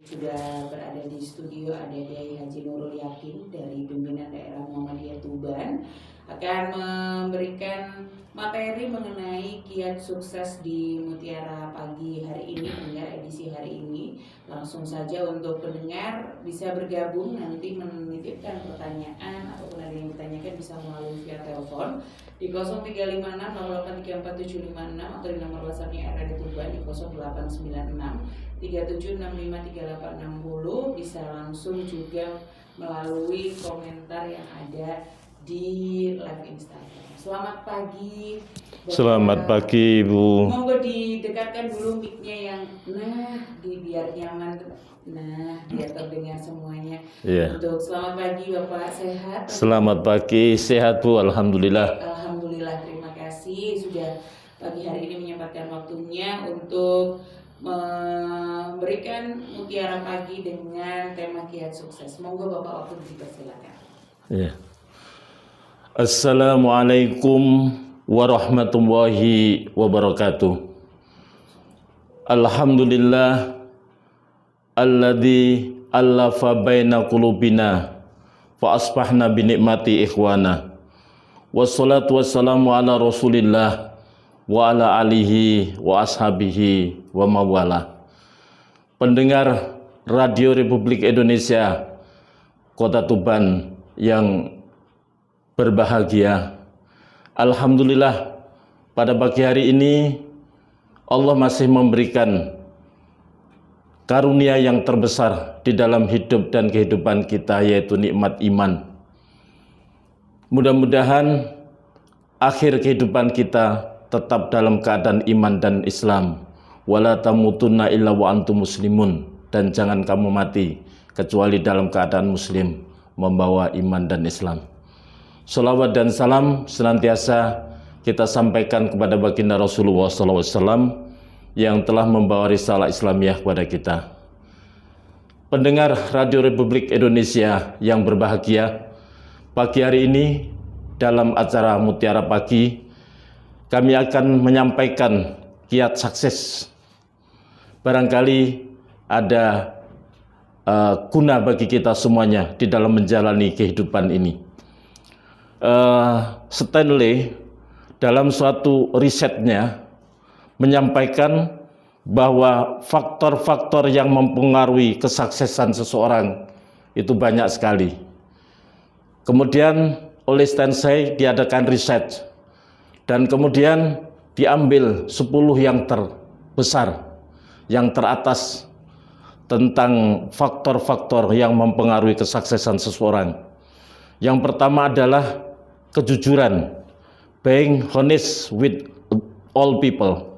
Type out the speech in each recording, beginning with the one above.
Sudah berada di studio ada Dai Haji Nurul Yakin dari Pimpinan Daerah Muhammadiyah Tuban akan memberikan materi mengenai kiat sukses di Mutiara Pagi hari ini, pendengar edisi hari ini. Langsung saja untuk pendengar bisa bergabung, nanti menitipkan pertanyaan ataupun ada yang ditanyakan bisa melalui via telepon di 0356 0834 756 atau di nomor WhatsApp-nya RRD Tuban di 0896 37653860. Bisa langsung juga melalui komentar yang ada di live Instagram. Selamat pagi. Selamat pagi, Ibu. Monggo didekatkan dulu mic-nya yang biar nyaman. Biar terdengar semuanya. Iya. Untuk selamat pagi Bapak, sehat? Selamat pagi, sehat Bu, alhamdulillah. Alhamdulillah, terima kasih sudah pagi hari ini menyempatkan waktunya untuk memberikan Mutiara Pagi dengan tema kiat sukses. Monggo Bapak, waktu dipersilakan. Ya. Assalamualaikum warahmatullahi wabarakatuh. Alhamdulillah alladzi allafa baina qulubina fa asbahna bi ni'mati ikhwana. Wassalatu wassalamu ala Rasulillah wa ala alihi wa ashabihi wa mawala. Pendengar Radio Republik Indonesia Kota Tuban yang berbahagia, alhamdulillah pada pagi hari ini Allah masih memberikan karunia yang terbesar di dalam hidup dan kehidupan kita, yaitu nikmat iman. Mudah-mudahan akhir kehidupan kita tetap dalam keadaan iman dan Islam. Wala tamutunna illa wa antum muslimun, dan jangan kamu mati kecuali dalam keadaan muslim membawa iman dan Islam. Salawat dan salam senantiasa kita sampaikan kepada baginda Rasulullah SAW yang telah membawa risalah Islamiyah kepada kita. Pendengar Radio Republik Indonesia yang berbahagia, pagi hari ini dalam acara Mutiara Pagi kami akan menyampaikan kiat sukses. Barangkali ada guna bagi kita semuanya di dalam menjalani kehidupan ini. Stanley dalam suatu risetnya menyampaikan bahwa faktor-faktor yang mempengaruhi kesuksesan seseorang itu banyak sekali. Kemudian oleh Stanley diadakan riset, dan kemudian diambil 10 yang terbesar, yang teratas tentang faktor-faktor yang mempengaruhi kesuksesan seseorang. Yang pertama adalah kejujuran, being honest with all people.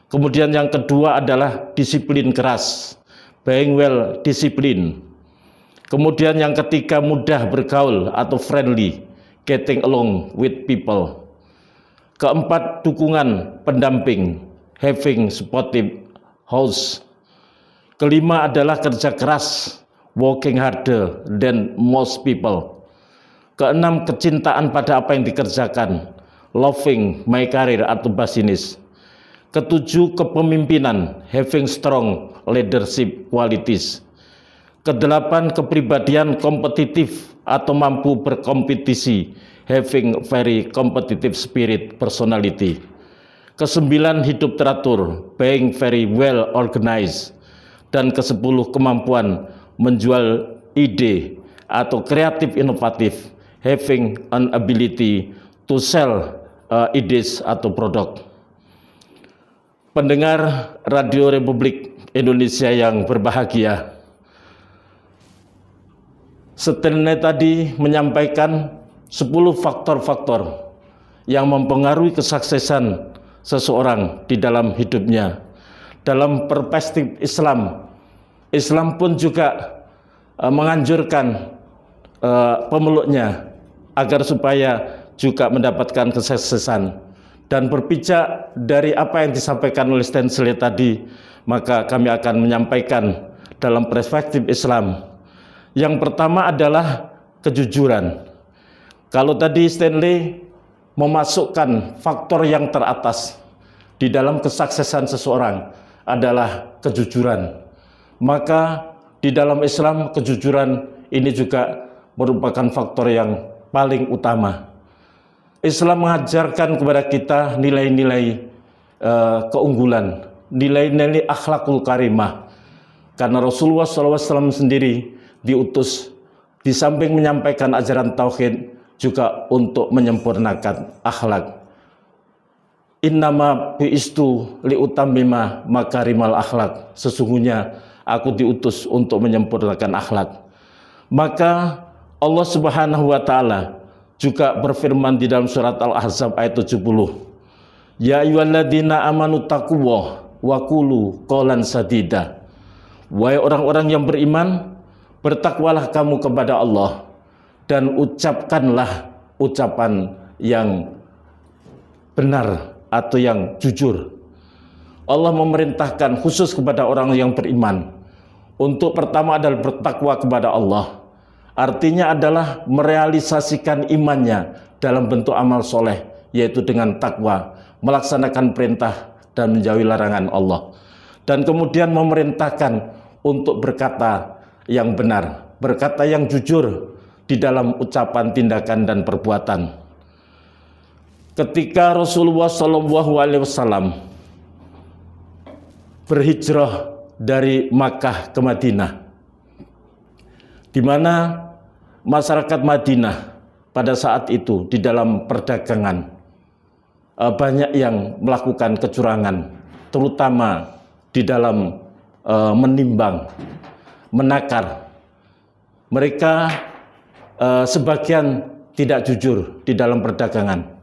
Kemudian yang kedua adalah disiplin keras, being well disciplined. Kemudian yang ketiga mudah bergaul atau friendly, getting along with people. Keempat, dukungan, pendamping, having supportive house. Kelima adalah kerja keras, working harder than most people. Keenam, kecintaan pada apa yang dikerjakan, loving my career atau business. Ketujuh, kepemimpinan, having strong leadership qualities. Kedelapan, kepribadian kompetitif atau mampu berkompetisi, having very competitive spirit personality. Kesembilan, hidup teratur, being very well organized. Dan kesepuluh, kemampuan menjual ide atau kreatif inovatif, having an ability to sell ideas atau produk. Pendengar Radio Republik Indonesia yang berbahagia, Stanley tadi menyampaikan 10 faktor-faktor yang mempengaruhi kesuksesan seseorang di dalam hidupnya. Dalam perspektif Islam, Islam pun juga menganjurkan pemeluknya agar supaya juga mendapatkan kesuksesan. Dan berpijak dari apa yang disampaikan oleh Stanley tadi, maka kami akan menyampaikan dalam perspektif Islam. Yang pertama adalah kejujuran. Kalau tadi Stanley memasukkan faktor yang teratas di dalam kesuksesan seseorang adalah kejujuran, maka Di dalam Islam, kejujuran ini juga merupakan faktor yang paling utama. Islam mengajarkan kepada kita nilai-nilai keunggulan, nilai-nilai akhlakul karimah. Karena Rasulullah SAW sendiri diutus di samping menyampaikan ajaran tauhid juga untuk menyempurnakan akhlak. Innama bi'istu liutammima makarimal akhlak. Sesungguhnya aku diutus untuk menyempurnakan akhlak. Maka Allah Subhanahu wa taala juga berfirman di dalam surat Al-Ahzab ayat 70. Ya ayyuhalladzina amanu taqullaha wa qulu qawlan sadida. Wahai orang-orang yang beriman, bertakwalah kamu kepada Allah dan ucapkanlah ucapan yang benar atau yang jujur. Allah memerintahkan khusus kepada orang yang beriman untuk pertama adalah bertakwa kepada Allah. Artinya adalah merealisasikan imannya dalam bentuk amal soleh, yaitu dengan takwa, melaksanakan perintah dan menjauhi larangan Allah. Dan kemudian memerintahkan untuk berkata yang benar, berkata yang jujur di dalam ucapan, tindakan, dan perbuatan. Ketika Rasulullah SAW berhijrah dari Makkah ke Madinah, di mana masyarakat Madinah pada saat itu di dalam perdagangan banyak yang melakukan kecurangan, terutama di dalam menimbang, menakar. Mereka sebagian tidak jujur di dalam perdagangan.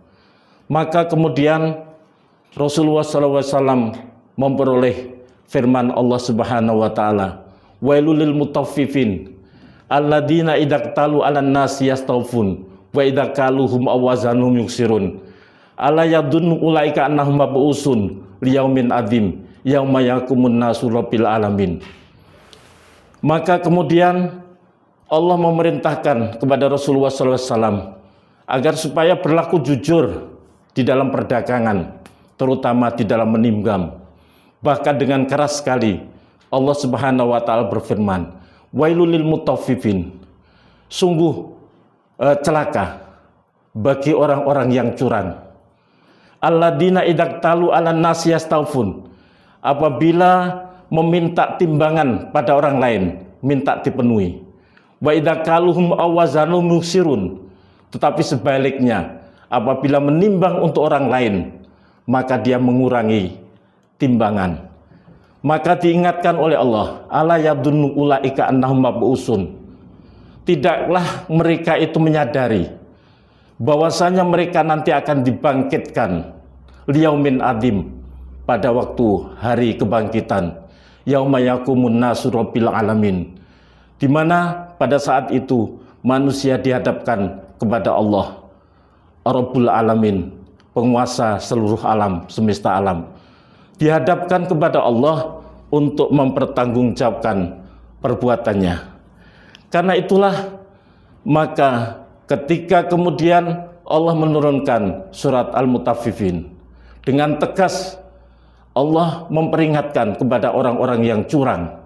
Maka kemudian Rasulullah SAW memperoleh firman Allah Subhanahu wa taala, wailul lil mutaffifin alladzina idaqtalu 'alan nasi yastawfun wa idza kaluhum awazanuhum yuksirun ala yadunnu ulaika annahum mab'usun liyaumin adzim yauma yaqumun nasu rabbil alamin. Maka kemudian Allah memerintahkan kepada Rasulullah SAW agar supaya berlaku jujur di dalam perdagangan, terutama di dalam menimbang. Bahkan dengan keras sekali Allah Subhanahu wa taala berfirman, wailul lil mutaffifin. Sungguh celaka bagi orang-orang yang curang. Alladzina idaqtalu 'alan nasi yastawfun. Apabila meminta timbangan pada orang lain, minta dipenuhi. Wa idza kaluhum awazanu musirun. Tetapi sebaliknya, apabila menimbang untuk orang lain, maka dia mengurangi timbangan. Maka diingatkan oleh Allah, ala yadunnu ulaika annahum mab'usun. Tidaklah mereka itu menyadari bahwasanya mereka nanti akan dibangkitkan liyaumin adzim, pada waktu hari kebangkitan, yauma yaqumun nasu rabbil alamin, di mana pada saat itu manusia dihadapkan kepada Allah Rabbul Alamin, penguasa seluruh alam, semesta alam, dihadapkan kepada Allah untuk mempertanggungjawabkan perbuatannya. Karena itulah maka ketika kemudian Allah menurunkan surat Al-Mutaffifin, dengan tegas Allah memperingatkan kepada orang-orang yang curang,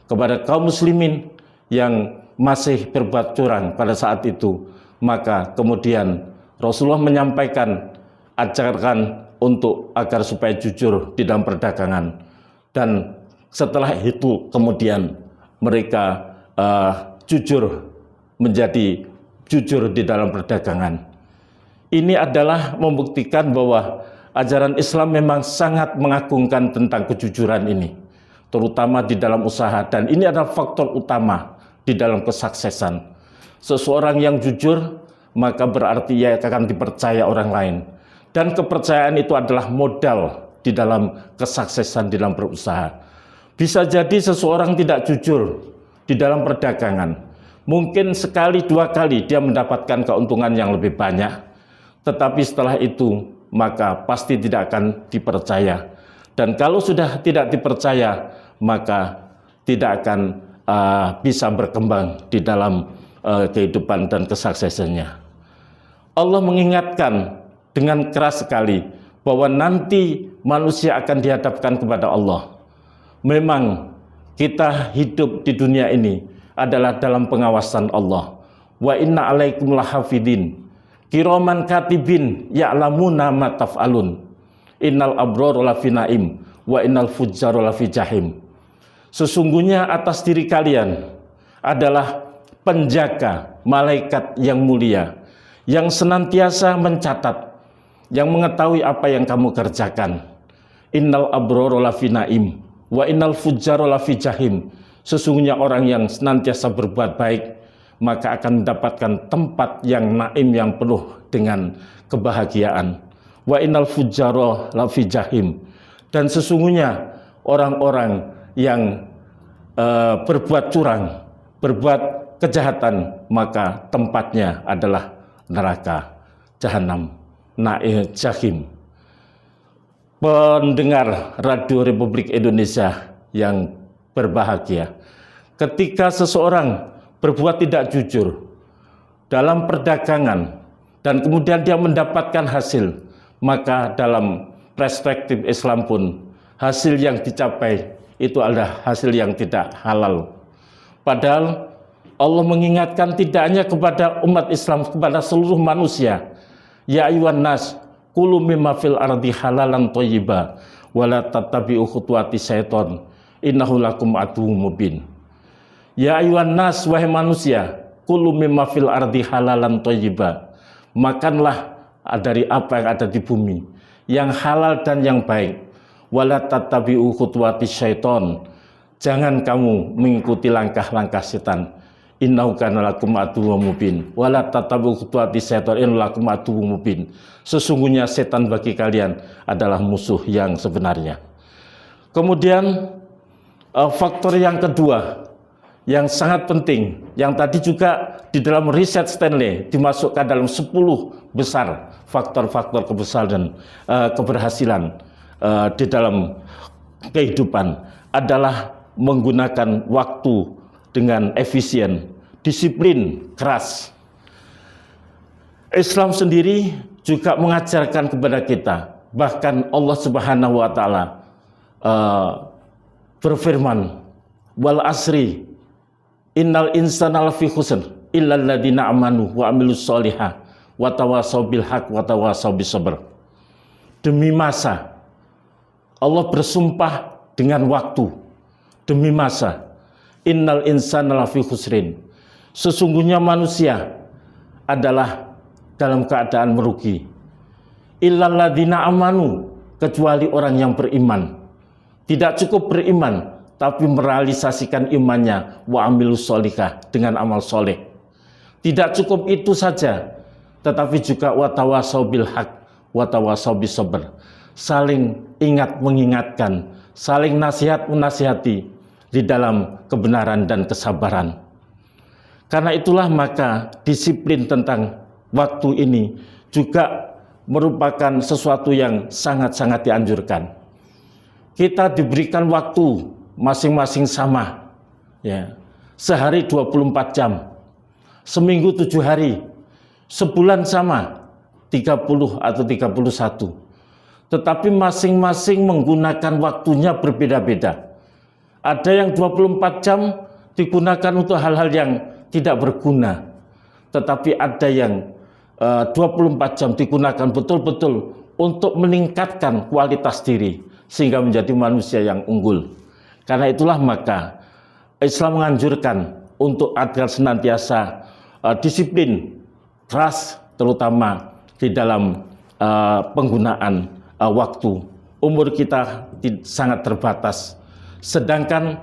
kepada kaum muslimin yang masih berbuat curang pada saat itu. Maka kemudian Rasulullah menyampaikan ajaran untuk agar supaya jujur di dalam perdagangan. Dan setelah itu kemudian mereka jujur, menjadi jujur di dalam perdagangan. Ini adalah membuktikan bahwa ajaran Islam memang sangat mengagungkan tentang kejujuran ini, terutama di dalam usaha. Dan ini adalah faktor utama di dalam kesuksesan. Seseorang yang jujur, maka berarti ia akan dipercaya orang lain. Dan kepercayaan itu adalah modal di dalam kesuksesan di dalam berusaha. Bisa jadi seseorang tidak jujur di dalam perdagangan. Mungkin sekali dua kali dia mendapatkan keuntungan yang lebih banyak. Tetapi setelah itu maka pasti tidak akan dipercaya. Dan kalau sudah tidak dipercaya, maka tidak akan bisa berkembang di dalam kehidupan dan kesuksesannya. Allah mengingatkan dengan keras sekali bahwa nanti manusia akan dihadapkan kepada Allah. Memang kita hidup di dunia ini adalah dalam pengawasan Allah. Wa inna alaikum lahafidin kiraman katibin ya'lamuna ma taf'alun. Innal abrara lafi naim wa innal fujjara lafi jahim. Sesungguhnya atas diri kalian adalah penjaga malaikat yang mulia, yang senantiasa mencatat, yang mengetahui apa yang kamu kerjakan. Innal abrara lafi naim wa innal fujjara lafi jahim. Sesungguhnya orang yang senantiasa berbuat baik, maka akan mendapatkan tempat yang naim, yang penuh dengan kebahagiaan. Wa innal fujjara lafi jahim. Dan sesungguhnya orang-orang yang berbuat curang, berbuat kejahatan, maka tempatnya adalah neraka jahanam, jahim. Pendengar Radio Republik Indonesia yang berbahagia, ketika seseorang berbuat tidak jujur dalam perdagangan dan kemudian dia mendapatkan hasil, maka dalam perspektif Islam pun hasil yang dicapai itu adalah hasil yang tidak halal. Padahal Allah mengingatkan tidak hanya kepada umat Islam, kepada seluruh manusia. Ya ayyuhan nas kulu mimma fil ardi halalan thayyiba wala tattabi'u khutuwati syaiton innahu lakum aduwwum mubin. Ya ayyuhan nas, wahai manusia, kulu mimma fil ardi halalan thayyiba. Makanlah dari apa yang ada di bumi, yang halal dan yang baik. Wala tattabi'u khutuwati syaiton. Jangan kamu mengikuti langkah-langkah setan. Innahu kana lakum aduwwum mubin. Wala tattabi'u khutuwati syaiton innahu lakum aduwwum mubin. Sesungguhnya setan bagi kalian adalah musuh yang sebenarnya. Kemudian faktor yang kedua yang sangat penting, yang tadi juga di dalam riset Stanley dimasukkan dalam 10 besar faktor-faktor keberhasilan di dalam kehidupan, adalah menggunakan waktu dengan efisien, disiplin, keras. Islam sendiri juga mengajarkan kepada kita, bahkan Allah Subhanahu wa taala berfirman, wal asri innal insana lafi khusr illal ladzina amanu wa amilus solihah wa tawassaw bil haq wa tawassaw bis sabr. Demi masa, Allah bersumpah dengan waktu. Demi masa, innal insana lafi khusrin. Sesungguhnya manusia adalah dalam keadaan merugi. Illal ladzina amanu, kecuali orang yang beriman. Tidak cukup beriman, tapi merealisasikan imannya, wa amilus solihah, dengan amal soleh. Tidak cukup itu saja, tetapi juga wa tawassaw bil haq wa tawassaw bis sabr. Saling ingat mengingatkan, saling nasihat menasihati di dalam kebenaran dan kesabaran. Karena itulah maka disiplin tentang waktu ini juga merupakan sesuatu yang sangat-sangat dianjurkan. Kita diberikan waktu masing-masing sama, ya, sehari 24 jam, seminggu 7 hari, sebulan sama 30 atau 31. Tetapi masing-masing menggunakan waktunya berbeda-beda. Ada yang 24 jam digunakan untuk hal-hal yang tidak berguna, tetapi ada yang 24 jam digunakan betul-betul untuk meningkatkan kualitas diri sehingga menjadi manusia yang unggul. Karena itulah maka Islam menganjurkan untuk agar senantiasa disiplin, keras, terutama di dalam penggunaan waktu. Umur kita sangat terbatas. Sedangkan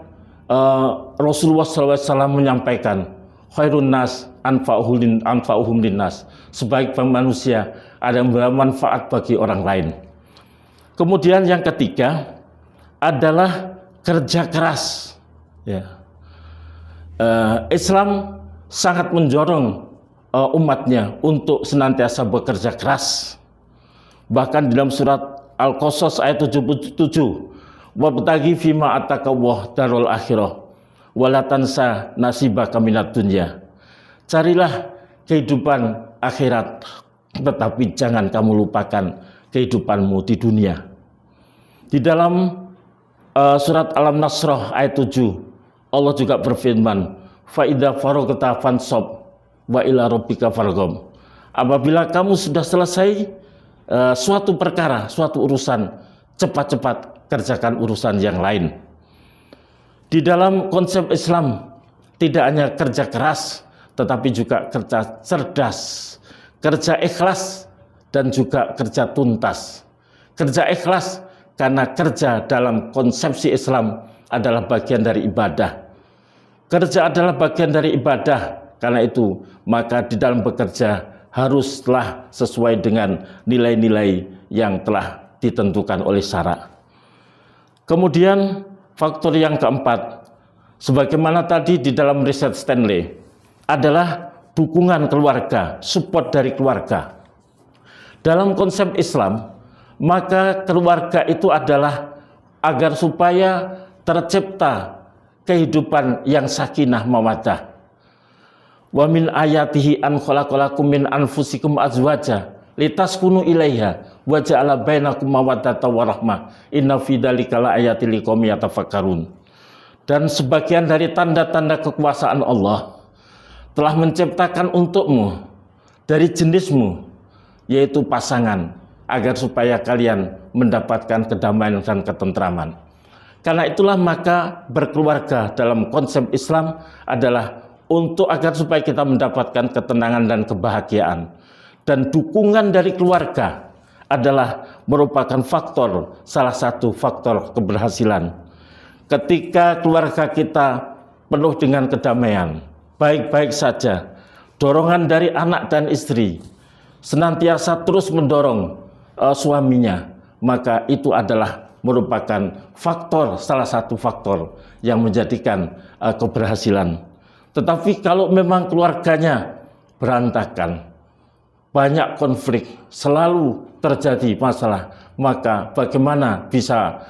Rasulullah SAW menyampaikan, khairun nas anfa'uhum linnas. Sebaik-baik manusia ada yang bermanfaat bagi orang lain. Kemudian yang ketiga adalah kerja keras. Ya. Islam sangat mendorong umatnya untuk senantiasa bekerja keras. Bahkan dalam surat Al-Qasas ayat 77, wabtaghi fima ataka Allah darul akhirah wala tansa nasibaka minad dunya. Carilah kehidupan akhirat, tetapi jangan kamu lupakan kehidupanmu di dunia. Di dalam surat Al-Nasrah ayat 7, Allah juga berfirman, fa idza faraghta fansab wa ila rabbika farghab. Apabila kamu sudah selesai suatu perkara, suatu urusan, cepat-cepat kerjakan urusan yang lain. Di dalam konsep Islam tidak hanya kerja keras, tetapi juga kerja cerdas, kerja ikhlas, dan juga kerja tuntas. Kerja ikhlas karena kerja dalam konsepsi Islam adalah bagian dari ibadah. Kerja adalah bagian dari ibadah, karena itu maka di dalam bekerja haruslah sesuai dengan nilai-nilai yang telah ditentukan oleh syara. Kemudian faktor yang keempat, sebagaimana tadi di dalam riset Stanley, adalah dukungan keluarga, support dari keluarga. Dalam konsep Islam, maka keluarga itu adalah agar supaya tercipta kehidupan yang sakinah mawaddah. Wa min ayatihi an khalaqalakum min anfusikum azwaja litaskunu ilaiha wa ja'ala bainakum mawaddatan wa rahmah inna fi dzalika laayatil liqaumin yatafakkarun. Dan sebagian dari tanda-tanda kekuasaan Allah telah menciptakan untukmu dari jenismu, yaitu pasangan, agar supaya kalian mendapatkan kedamaian dan ketentraman. Karena itulah maka berkeluarga dalam konsep Islam adalah untuk agar supaya kita mendapatkan ketenangan dan kebahagiaan. Dan dukungan dari keluarga adalah merupakan faktor, salah satu faktor keberhasilan. Ketika keluarga kita penuh dengan kedamaian, baik-baik saja, dorongan dari anak dan istri senantiasa terus mendorong suaminya, maka itu adalah merupakan faktor, salah satu faktor yang menjadikan keberhasilan. Tetapi kalau memang keluarganya berantakan, banyak konflik, selalu terjadi masalah, maka bagaimana bisa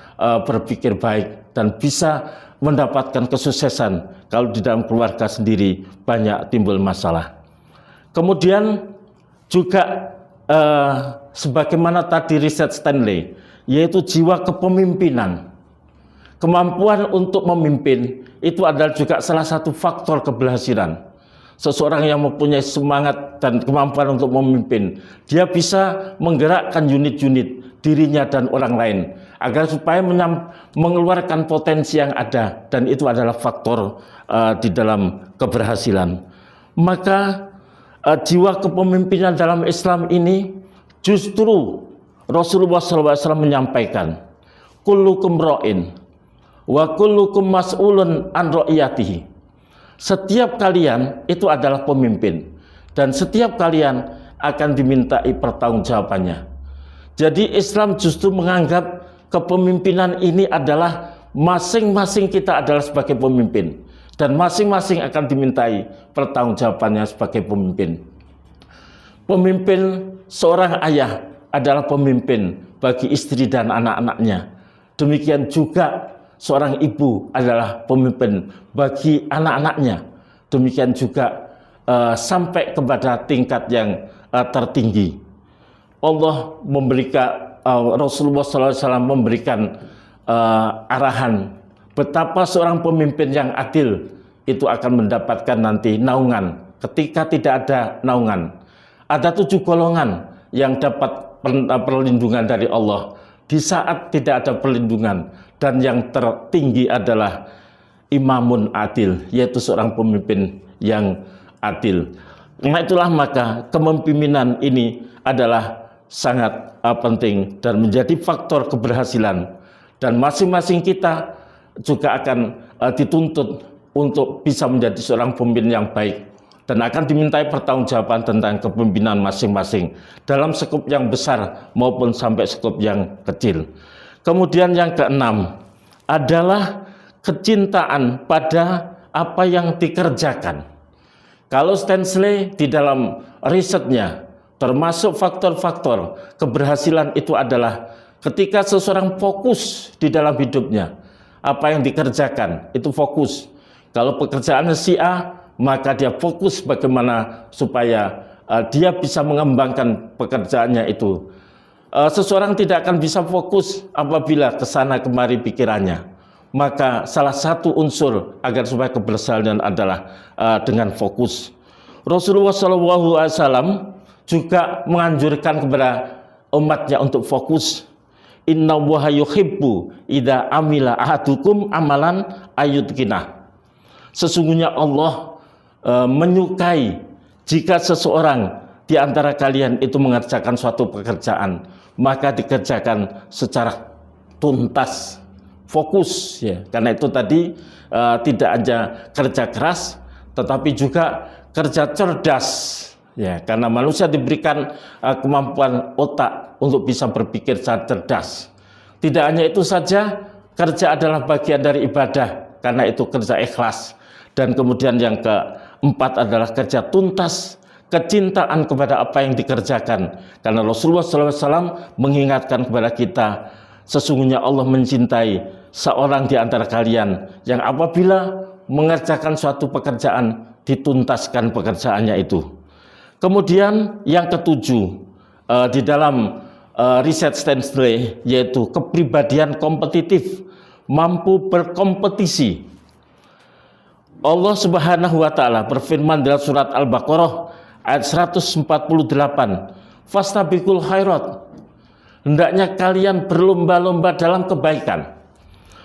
berpikir baik dan bisa mendapatkan kesuksesan kalau di dalam keluarga sendiri banyak timbul masalah. Kemudian juga sebagaimana tadi riset Stanley, yaitu jiwa kepemimpinan. Kemampuan untuk memimpin itu adalah juga salah satu faktor keberhasilan. Seseorang yang mempunyai semangat dan kemampuan untuk memimpin, dia bisa menggerakkan unit-unit dirinya dan orang lain agar supaya mengeluarkan potensi yang ada, dan itu adalah faktor di dalam keberhasilan. Maka jiwa kepemimpinan dalam Islam ini justru Rasulullah SAW menyampaikan, kullukum ra'in wa kullukum mas'ulun an ra'iyatihi. Setiap kalian itu adalah pemimpin, dan setiap kalian akan dimintai pertanggungjawabannya. Jadi Islam justru menganggap kepemimpinan ini adalah masing-masing kita adalah sebagai pemimpin, dan masing-masing akan dimintai pertanggungjawabannya sebagai pemimpin. Pemimpin seorang ayah adalah pemimpin bagi istri dan anak-anaknya. Demikian juga seorang ibu adalah pemimpin bagi anak-anaknya. Demikian juga sampai kepada tingkat yang tertinggi. Allah memberikan, Rasulullah SAW memberikan arahan betapa seorang pemimpin yang adil itu akan mendapatkan nanti naungan ketika tidak ada naungan. Ada 7 golongan yang dapat perlindungan dari Allah di saat tidak ada perlindungan, dan yang tertinggi adalah imamun adil, yaitu seorang pemimpin yang adil. Karena itulah maka kepemimpinan ini adalah sangat penting dan menjadi faktor keberhasilan, dan masing-masing kita juga akan dituntut untuk bisa menjadi seorang pemimpin yang baik, dan akan dimintai pertanggungjawaban tentang kepemimpinan masing-masing dalam skop yang besar maupun sampai skop yang kecil. Kemudian yang keenam adalah kecintaan pada apa yang dikerjakan. Kalau Stanley di dalam risetnya termasuk faktor-faktor keberhasilan itu adalah ketika seseorang fokus di dalam hidupnya, apa yang dikerjakan itu fokus. Kalau pekerjaannya si A, maka dia fokus bagaimana supaya dia bisa mengembangkan pekerjaannya itu. Seseorang tidak akan bisa fokus apabila kesana kemari pikirannya. maka salah satu unsur agar supaya keberhasilan adalah dengan fokus. Rasulullah SAW juga menganjurkan kepada umatnya untuk fokus. Inna Allaha yuhibbu idza amila ahadukum amalan ayyutqinah. Sesungguhnya Allah menyukai jika seseorang di antara kalian itu mengerjakan suatu pekerjaan, maka dikerjakan secara tuntas, fokus ya. Karena itu tadi tidak hanya kerja keras, tetapi juga kerja cerdas ya. Karena manusia diberikan kemampuan otak untuk bisa berpikir secara cerdas. Tidak hanya itu saja, kerja adalah bagian dari ibadah, karena itu kerja ikhlas. Dan kemudian yang keempat adalah kerja tuntas, kecintaan kepada apa yang dikerjakan. Karena Rasulullah SAW mengingatkan kepada kita, sesungguhnya Allah mencintai seorang di antara kalian yang apabila mengerjakan suatu pekerjaan, dituntaskan pekerjaannya itu. Kemudian yang ketujuh, di dalam riset Stanley, yaitu kepribadian kompetitif, mampu berkompetisi. Allah Subhanahu wa taala berfirman dalam surat Al-Baqarah ayat 148, "Fastabiqul khairat." Hendaknya kalian berlomba-lomba dalam kebaikan.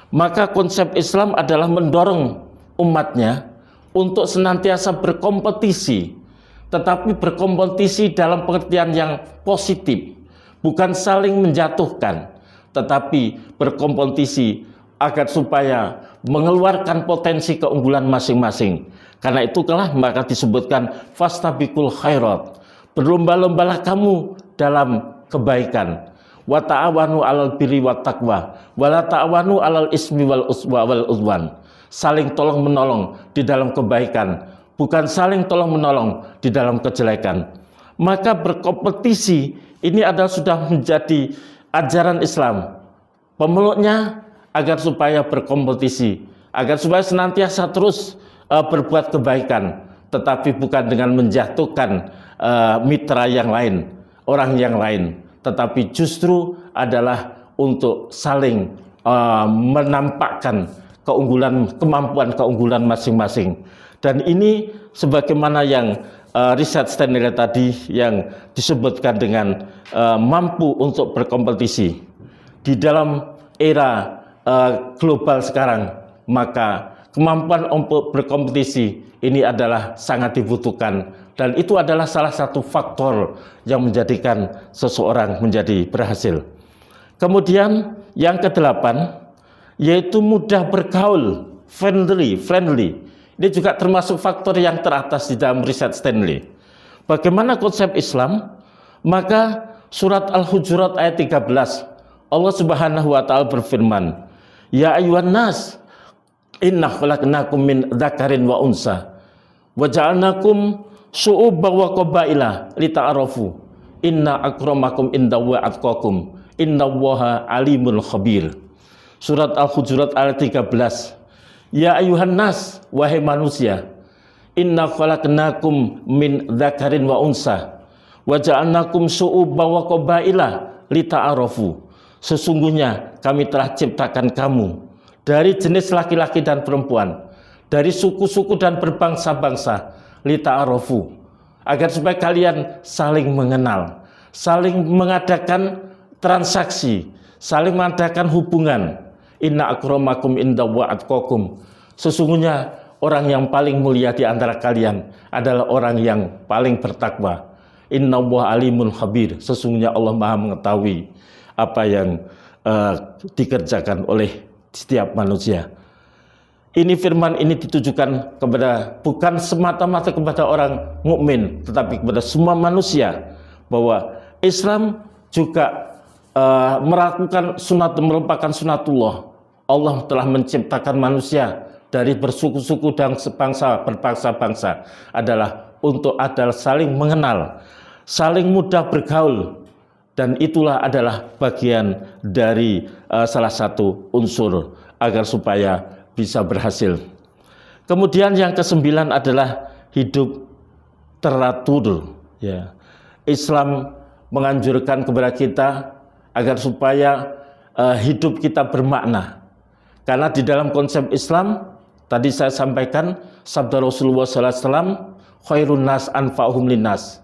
Maka konsep Islam adalah mendorong umatnya untuk senantiasa berkompetisi, tetapi berkompetisi dalam pengertian yang positif, bukan saling menjatuhkan, tetapi berkompetisi agar supaya mengeluarkan potensi keunggulan masing-masing. Karena itulah maka disebutkan fastabiqul khairat. Berlomba-lombalah kamu dalam kebaikan. Wa ta'awanu 'alal birri wat taqwa wa la ta'awanu 'alal ismi wal udwan. Saling tolong menolong di dalam kebaikan, bukan saling tolong menolong di dalam kejelekan. Maka berkompetisi ini adalah sudah menjadi ajaran Islam. Pemeluknya agar supaya berkompetisi, agar supaya senantiasa terus berbuat kebaikan, tetapi bukan dengan menjatuhkan mitra yang lain, orang yang lain, tetapi justru adalah untuk saling menampakkan kemampuan masing-masing. Dan ini sebagaimana yang riset Stanley tadi yang disebutkan dengan mampu untuk berkompetisi di dalam era global sekarang, maka kemampuan untuk berkompetisi ini adalah sangat dibutuhkan, dan itu adalah salah satu faktor yang menjadikan seseorang menjadi berhasil. Kemudian yang kedelapan, yaitu mudah bergaul, friendly. Ini juga termasuk faktor yang teratas di dalam riset Stanley. Bagaimana konsep Islam? Maka surat Al-Hujurat ayat 13, Allah Subhanahu wa taala berfirman, "Ya ayyuhan nas, inna khalaqnakum min dzakarin wa unsa wa ja'alnakum syu'uban wa qabaila lita'arafu. Inna akramakum indallahi atqakum. Innallaha alimul khabir." Surat Al-Hujurat ayat 13. Ya ayyuhan nas, wahai manusia, inna khalaqnakum min dzakarin wa unsa wa ja'alnakum syu'uban wa qabaila lita'arafu. Sesungguhnya kami telah ciptakan kamu dari jenis laki-laki dan perempuan, dari suku-suku dan berbangsa-bangsa, lita'arafu, agar supaya kalian saling mengenal, saling mengadakan transaksi, saling mengadakan hubungan. Inna akramakum indallahi atqakum. Sesungguhnya orang yang paling mulia di antara kalian adalah orang yang paling bertakwa. Innallaha alimul khabir. Sesungguhnya Allah Maha mengetahui apa yang dikerjakan oleh setiap manusia. Ini firman ini ditujukan kepada bukan semata-mata kepada orang mukmin, tetapi kepada semua manusia, bahwa Islam juga merupakan sunatullah. Allah telah menciptakan manusia dari bersuku-suku dan berbangsa-bangsa adalah saling mengenal, saling mudah bergaul. Dan itulah adalah bagian dari salah satu unsur agar supaya bisa berhasil. Kemudian yang kesembilan adalah hidup teratur. Ya. Islam menganjurkan kepada kita agar supaya hidup kita bermakna. Karena di dalam konsep Islam, tadi saya sampaikan, sabda Rasulullah SAW, khairun nas anfa'uhum linnas.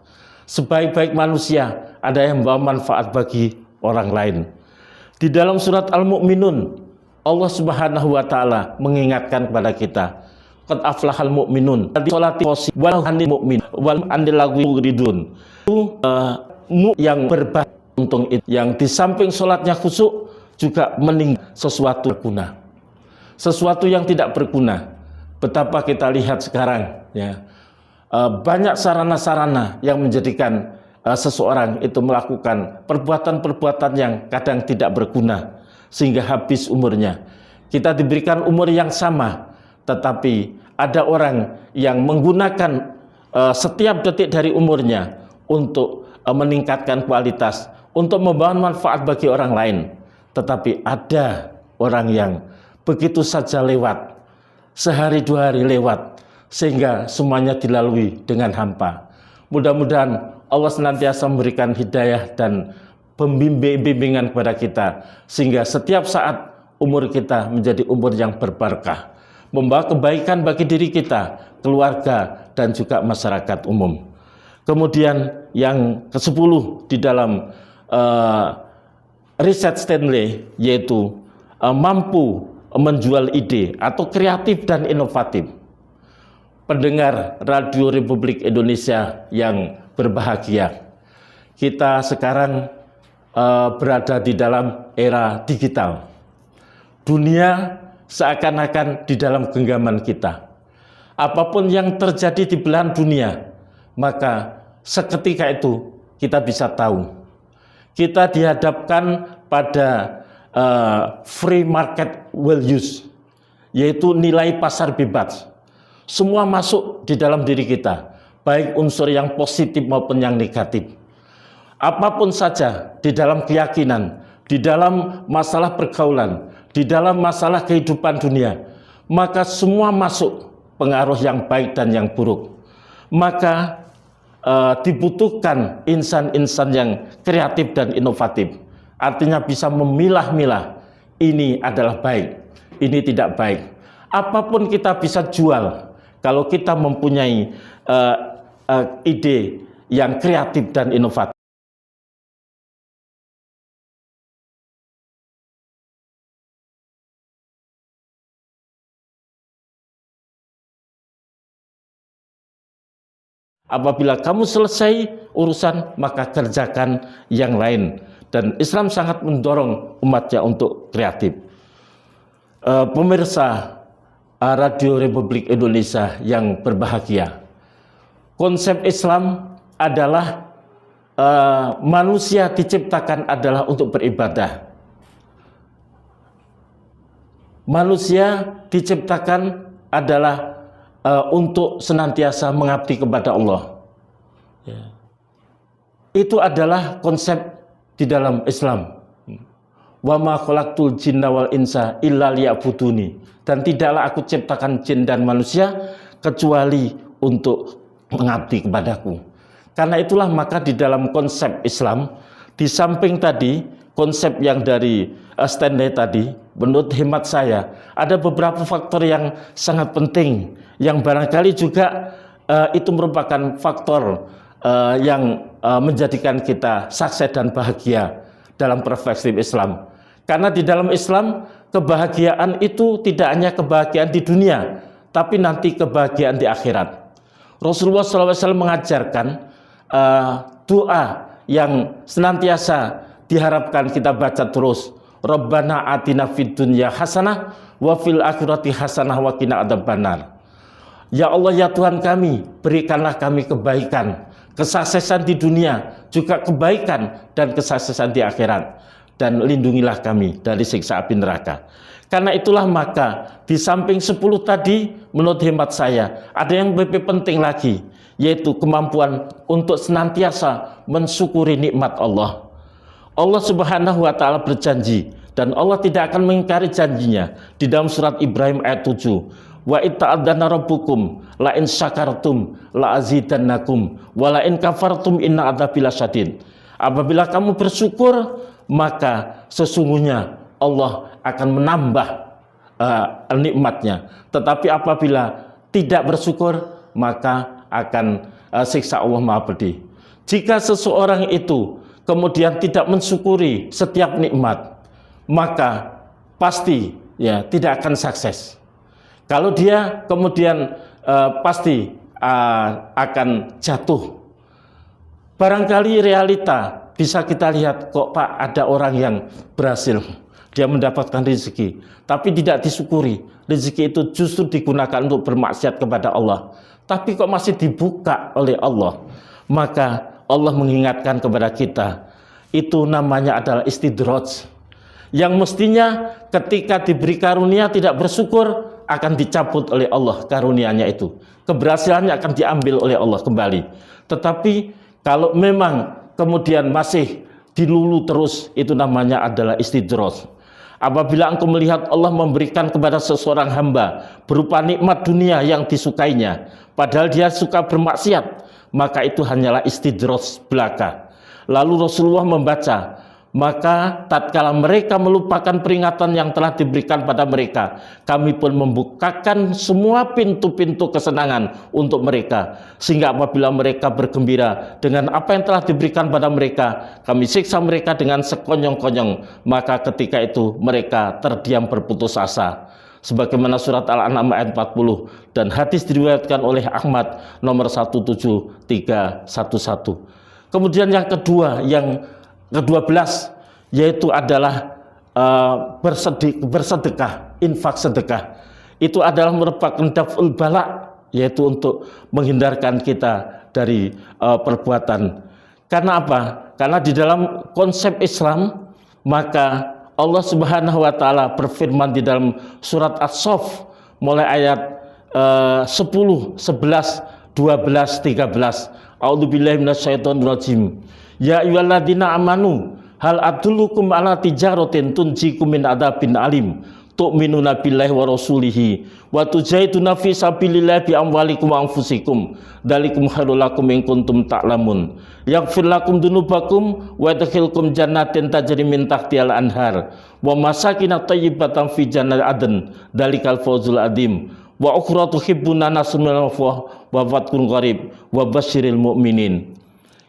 Sebaik-baik manusia ada yang membawa manfaat bagi orang lain. Di dalam surat Al-Mu'minun, Allah Subhanahu wa taala mengingatkan kepada kita, qad aflahal mu'minun sholati khosi wal anil mu'min wal anil lagwi muridun. Itu yang berbahaya untung itu, yang di samping sholatnya khusyuk juga meninggal sesuatu berguna, sesuatu yang tidak berguna. Betapa kita lihat sekarang, ya, banyak sarana-sarana yang menjadikan seseorang itu melakukan perbuatan-perbuatan yang kadang tidak berguna sehingga habis umurnya. Kita diberikan umur yang sama, tetapi ada orang yang menggunakan setiap detik dari umurnya untuk meningkatkan kualitas, untuk membawa manfaat bagi orang lain. Tetapi ada orang yang begitu saja lewat, sehari dua hari lewat, sehingga semuanya dilalui dengan hampa. Mudah-mudahan Allah senantiasa memberikan hidayah dan pembimbingan kepada kita, sehingga setiap saat umur kita menjadi umur yang berbarkah, membawa kebaikan bagi diri kita, keluarga, dan juga masyarakat umum. Kemudian yang ke-10 di dalam riset Stanley, yaitu mampu menjual ide atau kreatif dan inovatif. Pendengar Radio Republik Indonesia yang berbahagia, kita sekarang berada di dalam era digital. Dunia seakan-akan di dalam genggaman kita. Apapun yang terjadi di belahan dunia, maka seketika itu kita bisa tahu. Kita dihadapkan pada free market values, yaitu nilai pasar bebas. Semua masuk di dalam diri kita, baik unsur yang positif maupun yang negatif. Apapun saja di dalam keyakinan, di dalam masalah pergaulan, di dalam masalah kehidupan dunia, maka semua masuk pengaruh yang baik dan yang buruk. Maka dibutuhkan insan-insan yang kreatif dan inovatif. Artinya bisa memilah-milah, ini adalah baik, ini tidak baik. Apapun kita bisa jual kalau kita mempunyai ide yang kreatif dan inovatif. Apabila kamu selesai urusan, maka kerjakan yang lain. Dan Islam sangat mendorong umatnya untuk kreatif. Pemirsa Radio Republik Indonesia yang berbahagia, konsep Islam adalah manusia diciptakan adalah untuk beribadah. Manusia diciptakan adalah untuk senantiasa mengabdi kepada Allah. Ya. Itu adalah konsep di dalam Islam. Wa ma khalaqtul jinna wal insa illa liya'buduni. Dan tidaklah aku ciptakan jin dan manusia kecuali untuk mengabdi kepadaku. Karena itulah maka di dalam konsep Islam, di samping tadi konsep yang dari Stanley tadi, menurut hemat saya ada beberapa faktor yang sangat penting, yang barangkali juga itu merupakan faktor yang menjadikan kita sukses dan bahagia dalam perspektif Islam. Karena di dalam Islam, kebahagiaan itu tidak hanya kebahagiaan di dunia, tapi nanti kebahagiaan di akhirat. Rasulullah SAW mengajarkan doa yang senantiasa diharapkan kita baca terus. Rabbana atina fid dunya hasanah wa fil akhirati hasanah wa qina adzabannar. Ya Allah, ya Tuhan kami, berikanlah kami kebaikan, kesuksesan di dunia, juga kebaikan dan kesuksesan di akhirat, dan lindungilah kami dari siksa api neraka. Karena itulah maka di samping 10 tadi, menurut hemat saya ada yang lebih penting lagi, yaitu kemampuan untuk senantiasa mensyukuri nikmat Allah. Allah Subhanahu wa taala berjanji, dan Allah tidak akan mengingkari janjinya di dalam surat Ibrahim ayat 7. Wa ita'adzana rabbukum la in syakartum la azidannakum wa la in kafartum inna adzabi lasyadid. Apabila kamu bersyukur, maka sesungguhnya Allah akan menambah nikmatnya. Tetapi apabila tidak bersyukur, maka akan siksa Allah Maha Pedih. Jika seseorang itu kemudian tidak mensyukuri setiap nikmat, maka pasti ya tidak akan sukses. Kalau dia kemudian pasti akan jatuh. Barangkali realita bisa kita lihat, kok Pak ada orang yang berhasil, dia mendapatkan rezeki, tapi tidak disyukuri. Rezeki itu justru digunakan untuk bermaksiat kepada Allah, tapi kok masih dibuka oleh Allah. Maka Allah mengingatkan kepada kita, itu namanya adalah istidraj, yang mestinya ketika diberi karunia tidak bersyukur, akan dicabut oleh Allah karunianya itu. Keberhasilannya akan diambil oleh Allah kembali. Tetapi kalau memang kemudian masih dilulu terus, itu namanya adalah istidraj. Apabila engkau melihat Allah memberikan kepada seseorang hamba berupa nikmat dunia yang disukainya, padahal dia suka bermaksiat, maka itu hanyalah istidraj belaka. Lalu Rasulullah membaca, maka tatkala mereka melupakan peringatan yang telah diberikan pada mereka, kami pun membukakan semua pintu-pintu kesenangan untuk mereka, sehingga apabila mereka bergembira dengan apa yang telah diberikan pada mereka, kami siksa mereka dengan sekonyong-konyong, maka ketika itu mereka terdiam berputus asa. Sebagaimana surat Al-An'am ayat 40, dan hadis diriwayatkan oleh Ahmad nomor 17311. Kemudian yang kedua, yang ke-12, yaitu adalah bersedekah, infak sedekah. Itu adalah merupakan daf'ul bala, yaitu untuk menghindarkan kita dari perbuatan. Karena apa? Karena di dalam konsep Islam, maka Allah Subhanahu wa taala berfirman di dalam surat As-Saff mulai ayat 10, 11, 12, 13. A'udzubillahi minasyaitonirrajim. Ya ayyuhalladzina amanu hal adullukum ala tijaratin tunjikum min adzabin alim tu'minuna billahi wa rasulihi wa tujahiduna fi sabilillahi bi amwalikum wa anfusikum dzalikum khairul lakum in kuntum ta'lamun yaghfir lakum dzunubakum wa yadkhilkum jannatin tajri min tahtihal anhar wa masakin thayyibatan fi jannati adn dzalikal fawzul adzim wa ukhra tuhibbuna nasrun wa fathun qarib wa basyiril mu'minin.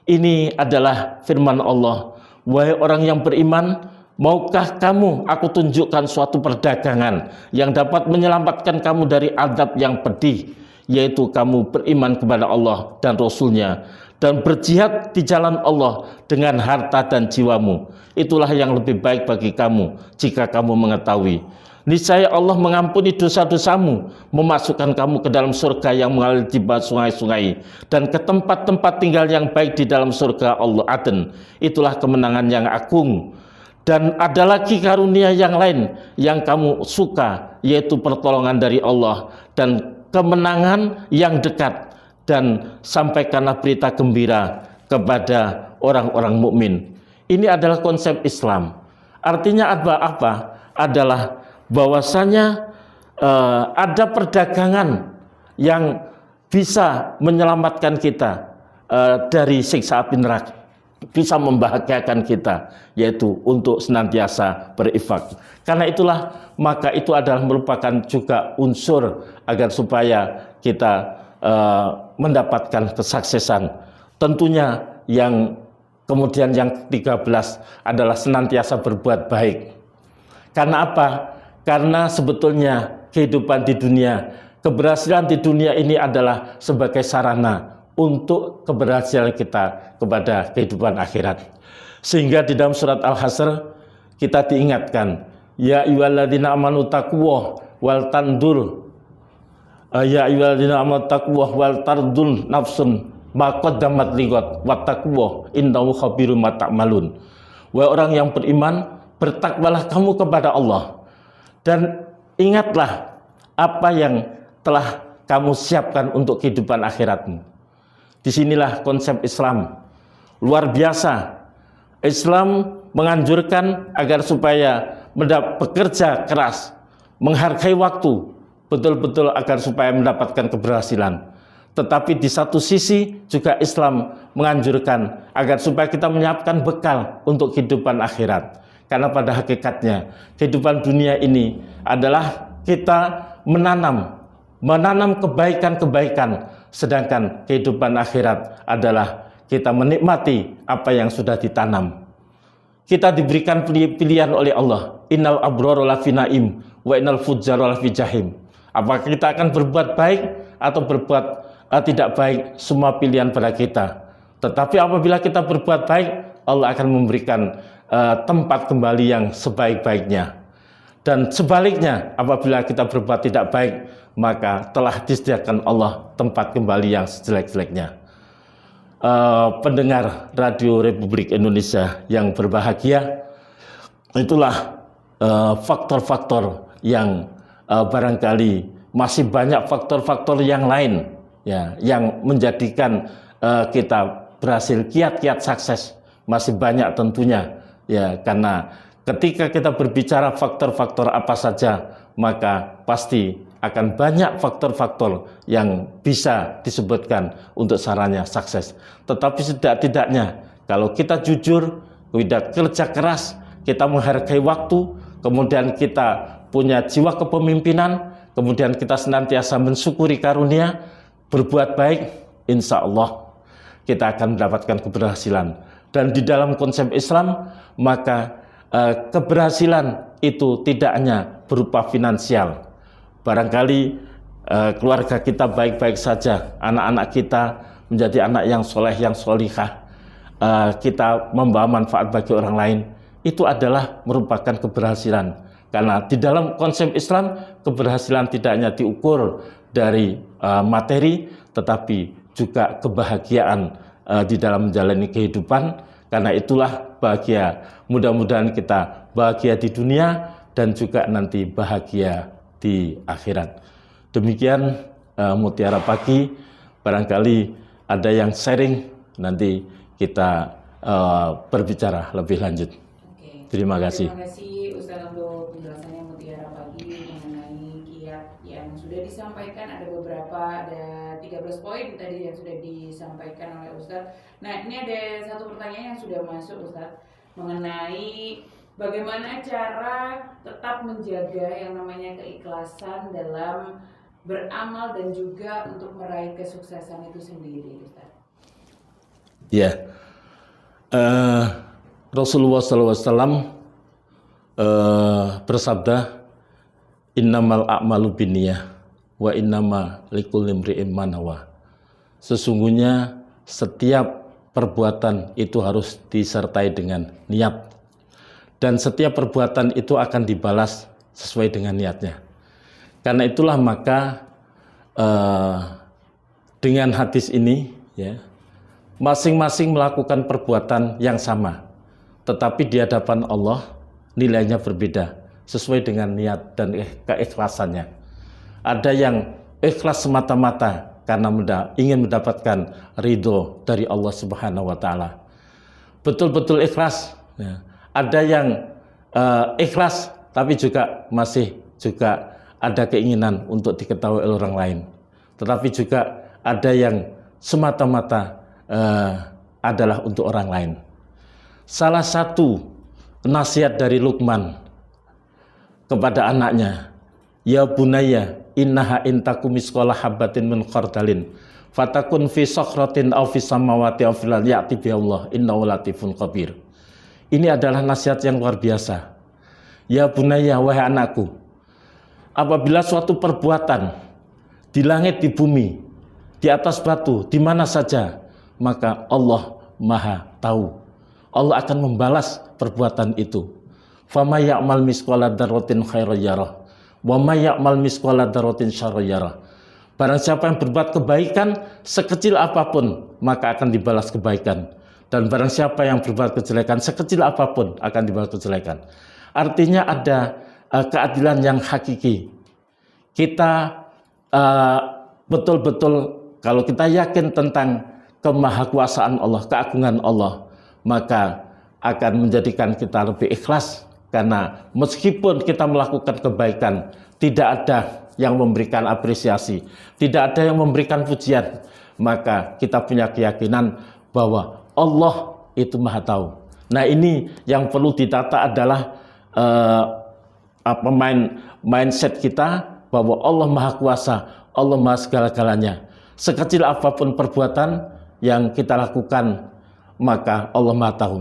Ini adalah firman Allah. Wahai orang yang beriman, maukah kamu aku tunjukkan suatu perdagangan yang dapat menyelamatkan kamu dari azab yang pedih, yaitu kamu beriman kepada Allah dan Rasul-Nya dan berjihad di jalan Allah dengan harta dan jiwamu. Itulah yang lebih baik bagi kamu jika kamu mengetahui. Niscaya Allah mengampuni dosa-dosamu, memasukkan kamu ke dalam surga yang mengalir di bawah sungai-sungai, dan ke tempat-tempat tinggal yang baik di dalam surga Allah Aden. Itulah kemenangan yang agung. Dan ada lagi karunia yang lain yang kamu suka, yaitu pertolongan dari Allah dan kemenangan yang dekat. Dan sampaikanlah berita gembira kepada orang-orang mukmin. Ini adalah konsep Islam. Artinya apa? Adalah bahwasanya ada perdagangan yang bisa menyelamatkan kita dari siksa api neraka, bisa membahagiakan kita, yaitu untuk senantiasa berinfak. Karena itulah, maka itu adalah merupakan juga unsur agar supaya kita mendapatkan kesuksesan. Tentunya yang kemudian yang 13 adalah senantiasa berbuat baik. Karena apa? Karena sebetulnya kehidupan di dunia, keberhasilan di dunia ini adalah sebagai sarana untuk keberhasilan kita kepada kehidupan akhirat. Sehingga di dalam surat Al-Hasr kita diingatkan, ya ayyuhalladzina amanu taqwa wal tandur, ya ayyuhalladzina amanu taqwa wal tardul nafsun ma qaddamat ligat wattaqwa innahu khabirum ma ta'malun. Wahai orang yang beriman, bertakwalah kamu kepada Allah dan ingatlah apa yang telah kamu siapkan untuk kehidupan akhiratmu. Disinilah konsep Islam luar biasa. Islam menganjurkan agar supaya bekerja keras, menghargai waktu, betul-betul agar supaya mendapatkan keberhasilan. Tetapi di satu sisi juga Islam menganjurkan agar supaya kita menyiapkan bekal untuk kehidupan akhirat. Karena pada hakikatnya kehidupan dunia ini adalah kita menanam kebaikan-kebaikan, sedangkan kehidupan akhirat adalah kita menikmati apa yang sudah ditanam. Kita diberikan pilihan oleh Allah. Innal abrara lafi naim wa innal fujjara lafi jahim. Apakah kita akan berbuat baik atau berbuat tidak baik, semua pilihan pada kita. Tetapi apabila kita berbuat baik, Allah akan memberikan tempat kembali yang sebaik-baiknya. Dan sebaliknya, apabila kita berbuat tidak baik, maka telah disediakan Allah tempat kembali yang sejelek-jeleknya. Pendengar Radio Republik Indonesia yang berbahagia, itulah faktor-faktor yang barangkali masih banyak faktor-faktor yang lain ya, yang menjadikan kita berhasil kiat-kiat sukses. Masih banyak tentunya ya, karena ketika kita berbicara faktor-faktor apa saja, maka pasti akan banyak faktor-faktor yang bisa disebutkan untuk sarannya sukses. Tetapi setidak-tidaknya kalau kita jujur, kita kerja keras, kita menghargai waktu, kemudian kita punya jiwa kepemimpinan, kemudian kita senantiasa mensyukuri karunia, berbuat baik, insya Allah kita akan mendapatkan keberhasilan. Dan di dalam konsep Islam, maka keberhasilan itu tidak hanya berupa finansial. Barangkali keluarga kita baik-baik saja, anak-anak kita menjadi anak yang soleh, yang solihah, kita membawa manfaat bagi orang lain, itu adalah merupakan keberhasilan. Karena di dalam konsep Islam, keberhasilan tidak hanya diukur dari materi, tetapi juga kebahagiaan di dalam menjalani kehidupan. Karena itulah bahagia. Mudah-mudahan kita bahagia di dunia dan juga nanti bahagia di akhirat. Demikian Mutiara Pagi. Barangkali ada yang sharing, nanti kita berbicara lebih lanjut. Oke. Terima kasih. Terima kasih Ustaz untuk penjelasannya Mutiara Pagi mengenai kiat yang sudah disampaikan. Ada beberapa, ada 13 poin tadi yang sudah disampaikan oleh Ustaz. Nah, ini ada satu pertanyaan yang sudah masuk Ustaz, mengenai bagaimana cara tetap menjaga yang namanya keikhlasan dalam beramal dan juga untuk meraih kesuksesan itu sendiri Ustaz. Ya, Rasulullah SAW bersabda, innamal a'malu binniyah wa innama likulli imri'in ma nawa. Sesungguhnya setiap perbuatan itu harus disertai dengan niat, dan setiap perbuatan itu akan dibalas sesuai dengan niatnya. Karena itulah maka dengan hadis ini ya, masing-masing melakukan perbuatan yang sama, tetapi di hadapan Allah nilainya berbeda sesuai dengan niat dan keikhlasannya. Ada yang ikhlas semata-mata karena ingin mendapatkan ridho dari Allah Subhanahu wa Ta'ala, betul-betul ikhlas ya. Ada yang ikhlas tapi juga masih juga ada keinginan untuk diketahui oleh orang lain. Tetapi juga ada yang semata-mata adalah untuk orang lain. Salah satu nasihat dari Luqman kepada anaknya, ya bunayya innaha intakum misqala habatin min khardalin fatakun fi sakhratin aw fi samawati aw fil ardi ya'ti bi Allah innahu latifun khabir. Ini adalah nasihat yang luar biasa. Ya bunayya, wahai anakku, apabila suatu perbuatan di langit, di bumi, di atas batu, di mana saja, maka Allah Maha tahu. Allah akan membalas perbuatan itu. Fama ya'mal misqala dzarratin khairan yarah wa may ya'mal misqala dzarratin syarran yarah. Barang siapa yang berbuat kebaikan sekecil apapun, maka akan dibalas kebaikan. Dan barang siapa yang berbuat kejelekan sekecil apapun, akan dibalas kejelekan. Artinya ada keadilan yang hakiki. Kita betul-betul kalau kita yakin tentang kemahakuasaan Allah, keagungan Allah, maka akan menjadikan kita lebih ikhlas. Karena meskipun kita melakukan kebaikan, tidak ada yang memberikan apresiasi, tidak ada yang memberikan pujian, maka kita punya keyakinan bahwa Allah itu Maha tahu. Nah, ini yang perlu ditata adalah mindset kita bahwa Allah Maha Kuasa, Allah Maha segala-galanya. Sekecil apapun perbuatan yang kita lakukan, maka Allah Maha tahu.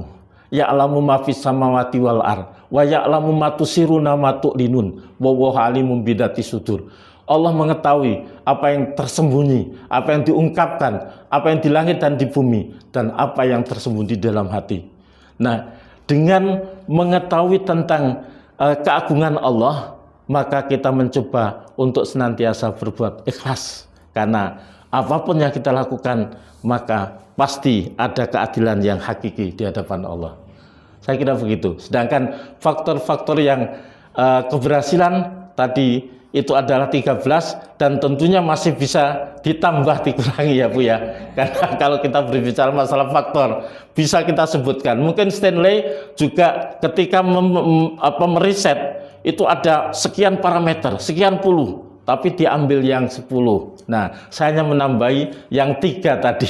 Ya'lamu ma fis samawati wal ard wa ya'lamu ma tusiruna ma tu'linun wa huwa alimum bidati sudur. Allah mengetahui apa yang tersembunyi, apa yang diungkapkan, apa yang di langit dan di bumi, dan apa yang tersembunyi di dalam hati. Nah, dengan mengetahui tentang keagungan Allah, maka kita mencoba untuk senantiasa berbuat ikhlas. Karena apapun yang kita lakukan, maka pasti ada keadilan yang hakiki di hadapan Allah. Saya kira begitu. Sedangkan faktor-faktor yang keberhasilan tadi itu adalah 13, dan tentunya masih bisa ditambah, dikurangi ya Bu ya. Karena kalau kita berbicara masalah faktor, bisa kita sebutkan. Mungkin Stanley juga ketika meriset itu ada sekian parameter, sekian puluh, tapi diambil yang 10. Nah, saya hanya menambahi yang 3 tadi.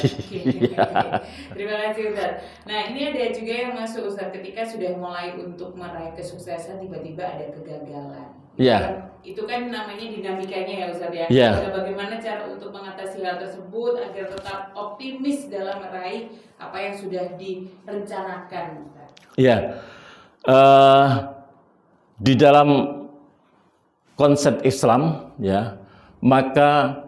Terima kasih Ustaz. Nah, ini ada juga yang masuk Ustaz, ketika sudah mulai untuk meraih kesuksesan, tiba-tiba ada kegagalan. Ya. Itu kan namanya dinamikanya ya Ustaz ya. Ya. Bagaimana cara untuk mengatasi hal tersebut agar tetap optimis dalam meraih apa yang sudah direncanakan Ustaz? Ya. Di dalam konsep Islam ya, maka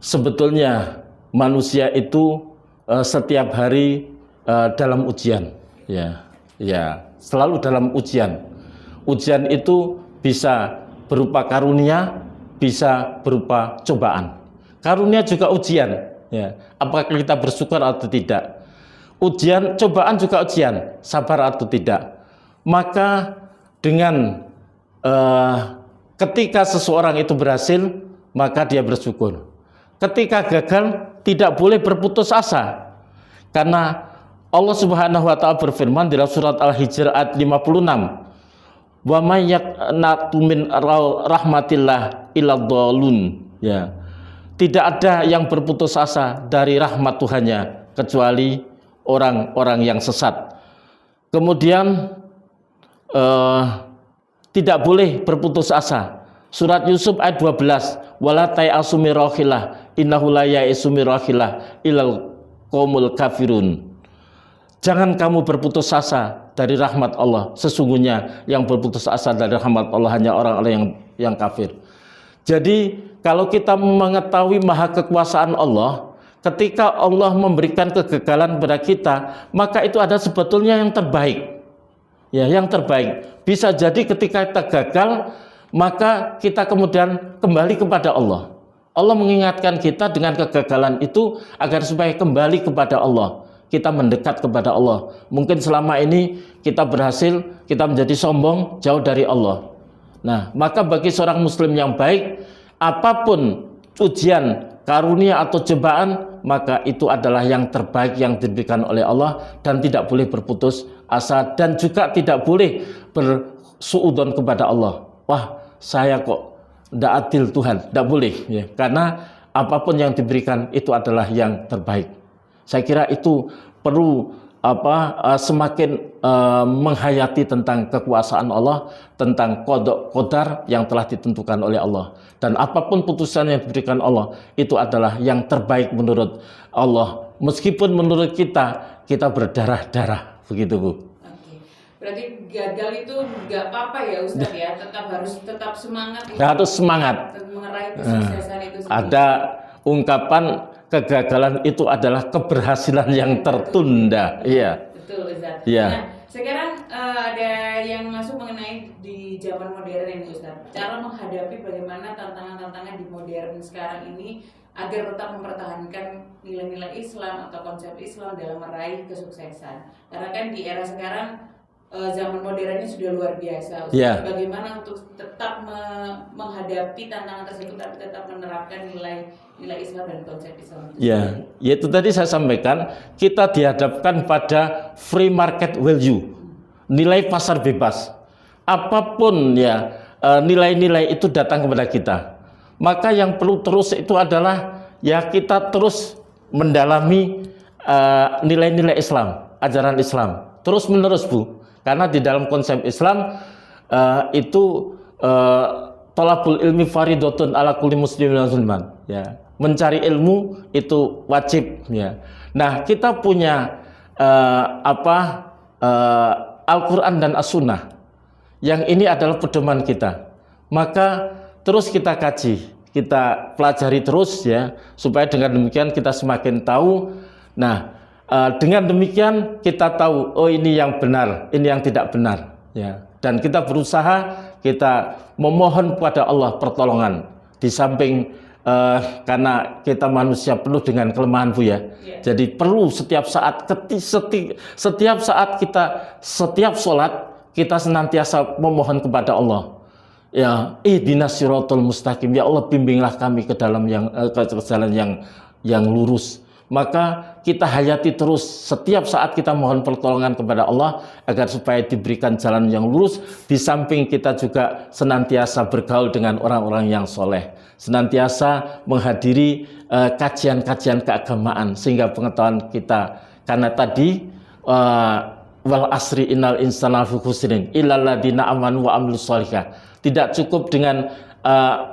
sebetulnya manusia itu setiap hari dalam ujian ya. Selalu dalam ujian. Ujian itu bisa berupa karunia, bisa berupa cobaan. Karunia juga ujian ya. Apakah kita bersyukur atau tidak? Ujian, cobaan juga ujian, sabar atau tidak. Maka dengan ketika seseorang itu berhasil, maka dia bersyukur. Ketika gagal, tidak boleh berputus asa. Karena Allah Subhanahu wa taala berfirman dalam surat Al-Hijr ayat 56, "Wa may yaqnatu min rahmatillah illa dhalun." Ya. Tidak ada yang berputus asa dari rahmat Tuhannya kecuali orang-orang yang sesat. Kemudian tidak boleh berputus asa. Surat Yusuf ayat 12, "Wala ta'asu min rahillah innahu la ya'isu min rahillah illal qaumul kafirun." Jangan kamu berputus asa dari rahmat Allah. Sesungguhnya yang berputus asa dari rahmat Allah hanya orang-orang yang kafir. Jadi kalau kita mengetahui maha kekuasaan Allah, ketika Allah memberikan kegagalan kepada kita, maka itu ada sebetulnya yang terbaik. Ya, yang terbaik. Bisa jadi ketika kita gagal, maka kita kemudian kembali kepada Allah. Allah mengingatkan kita dengan kegagalan itu agar supaya kembali kepada Allah. Kita mendekat kepada Allah. Mungkin selama ini kita berhasil, kita menjadi sombong, jauh dari Allah. Nah, maka bagi seorang muslim yang baik, apapun ujian, karunia atau cobaan, maka itu adalah yang terbaik yang diberikan oleh Allah, dan tidak boleh berputus asa, dan juga tidak boleh bersuudzon kepada Allah. Wah, saya kok tidak adil Tuhan, tidak boleh ya. Karena apapun yang diberikan itu adalah yang terbaik. Saya kira itu perlu semakin menghayati tentang kekuasaan Allah, tentang qada qadar yang telah ditentukan oleh Allah, dan apapun putusan yang diberikan Allah itu adalah yang terbaik menurut Allah, meskipun menurut kita berdarah-darah, begitu Bu. Berarti gagal itu nggak apa-apa ya Ustaz ya, harus tetap semangat. Harus semangat. Meraih kesuksesan itu sendiri. Ada ungkapan kegagalan itu adalah keberhasilan yang tertunda. Iya. Betul Ustaz. Iya. Nah, sekarang ada yang masuk mengenai di zaman modern ini Ustaz. Cara menghadapi bagaimana tantangan-tantangan di modern sekarang ini agar tetap mempertahankan nilai-nilai Islam atau konsep Islam dalam meraih kesuksesan. Karena kan di era sekarang zaman modernnya sudah luar biasa. Yeah. Bagaimana untuk tetap menghadapi tantangan tersebut tapi tetap menerapkan nilai Islam dan konsep Islam itu? Ya, yaitu tadi saya sampaikan, kita dihadapkan pada free market value, nilai pasar bebas. Apapun ya nilai-nilai itu datang kepada kita. Maka yang perlu terus itu adalah ya kita terus mendalami nilai-nilai Islam, ajaran Islam, terus menerus Bu. Karena di dalam konsep Islam itu thalabul ilmi fardhatun ala kulli muslimin wa muslimat. Ya, mencari ilmu itu wajib. Ya. Nah, kita punya Al-Quran dan As-Sunnah. Yang ini adalah pedoman kita. Maka terus kita kaji, kita pelajari terus ya, supaya dengan demikian kita semakin tahu. Nah, dengan demikian kita tahu, oh ini yang benar, ini yang tidak benar ya. Dan kita berusaha, kita memohon kepada Allah pertolongan. Di samping karena kita manusia penuh dengan kelemahan, Bu ya. Jadi perlu setiap saat kita setiap sholat kita senantiasa memohon kepada Allah. Ya, ihdinas siratal mustaqim. Ya Allah, bimbinglah kami ke dalam ke jalan yang lurus. Maka kita hayati terus, setiap saat kita mohon pertolongan kepada Allah agar supaya diberikan jalan yang lurus. Di samping kita juga senantiasa bergaul dengan orang-orang yang soleh, senantiasa menghadiri kajian-kajian keagamaan, sehingga pengetahuan kita, karena tadi wal asri innal insana lafi khusrin illal ladzina amanu wa amilus sholihat. Tidak cukup dengan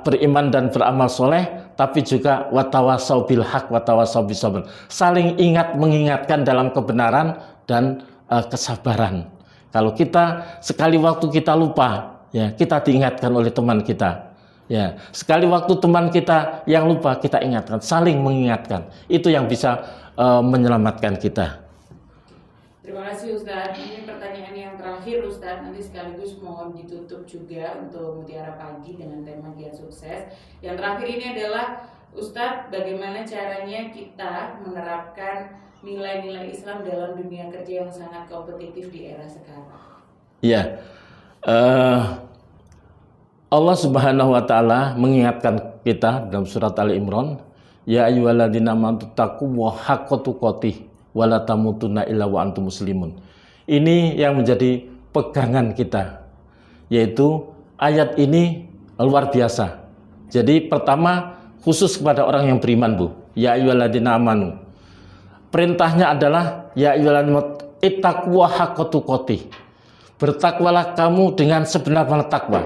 beriman dan beramal soleh, tapi juga watawasau bil haq watawasau bis sabr, saling mengingatkan dalam kebenaran dan kesabaran. Kalau kita sekali waktu kita lupa, ya kita diingatkan oleh teman kita. Ya, sekali waktu teman kita yang lupa, kita ingatkan, saling mengingatkan. Itu yang bisa menyelamatkan kita. Terima kasih Ustadz. Ini pertanyaan yang terakhir Ustadz, nanti sekaligus mohon ditutup juga untuk Mutiara Pagi dengan tema Giat Sukses. Yang terakhir ini adalah Ustadz, bagaimana caranya kita menerapkan nilai-nilai Islam dalam dunia kerja yang sangat kompetitif di era sekarang? Iya, Allah Subhanahu wa Ta'ala mengingatkan kita dalam surat Ali Imran, ya ayyuhalladzina amanu taqullaha haqqa tuqatih wala tamutunna illa wa antum muslimun. Ini yang menjadi pegangan kita, yaitu ayat ini luar biasa. Jadi pertama khusus kepada orang yang beriman, Bu. Ya ayyuhalladzina amanu. Perintahnya adalah ya ayyuhalladzina ittaqullaha haqqa tuqatih. Bertakwalah kamu dengan sebenar-benar takwa.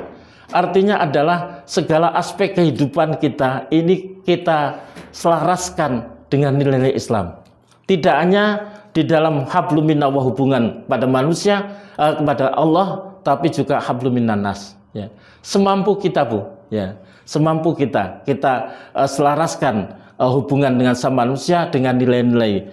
Artinya adalah segala aspek kehidupan kita ini kita selaraskan dengan nilai-nilai Islam. Tidak hanya di dalam hablum minallah, hubungan pada manusia kepada Allah, tapi juga hablum minannas. Ya. Semampu kita, Bu. Ya. Semampu kita selaraskan hubungan dengan sama manusia dengan nilai-nilai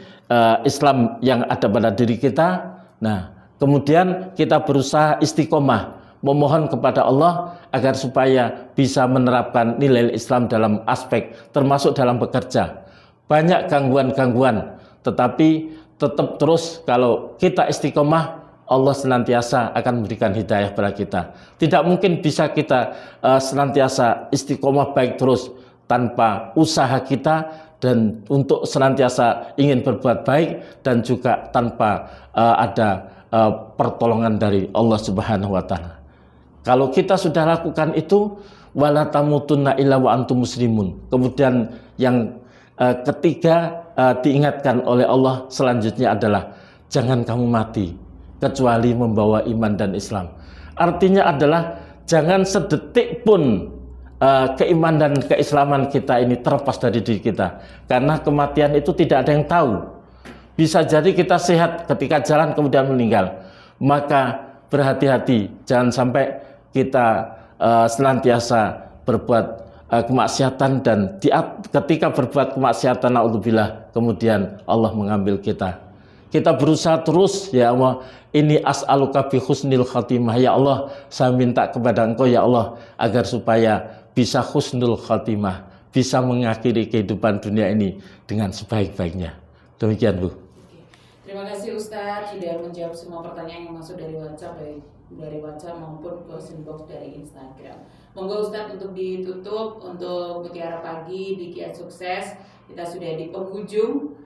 Islam yang ada pada diri kita. Nah, kemudian kita berusaha istiqomah memohon kepada Allah agar supaya bisa menerapkan nilai Islam dalam aspek termasuk dalam bekerja. Banyak gangguan-gangguan, tetapi tetap terus kalau kita istiqomah, Allah senantiasa akan memberikan hidayah kepada kita. Tidak mungkin bisa kita senantiasa istiqomah baik terus tanpa usaha kita dan untuk senantiasa ingin berbuat baik, dan juga tanpa ada pertolongan dari Allah Subhanahu wa Ta'ala. Kalau kita sudah lakukan itu, wala tamutunna illa wa antum muslimun. Kemudian yang ketiga diingatkan oleh Allah selanjutnya adalah jangan kamu mati kecuali membawa iman dan Islam. Artinya adalah jangan sedetik pun keimanan dan keislaman kita ini terlepas dari diri kita, karena kematian itu tidak ada yang tahu. Bisa jadi kita sehat ketika jalan kemudian meninggal. Maka berhati-hati, jangan sampai kita senantiasa berbuat kemaksiatan, dan ketika berbuat kemaksiatan naudzubillah kemudian Allah mengambil kita. Kita berusaha terus, ya Allah, ini as'aluka bi husnil khatimah, ya Allah, saya minta kepada Engkau ya Allah agar supaya bisa husnul khatimah, bisa mengakhiri kehidupan dunia ini dengan sebaik-baiknya. Demikian, Bu. Terima kasih Ustadz sudah menjawab semua pertanyaan yang masuk dari WhatsApp, baik dari WhatsApp maupun question box dari Instagram. Monggo Ustadz untuk ditutup untuk Mutiara Pagi di Giat Sukses. Kita sudah di penghujung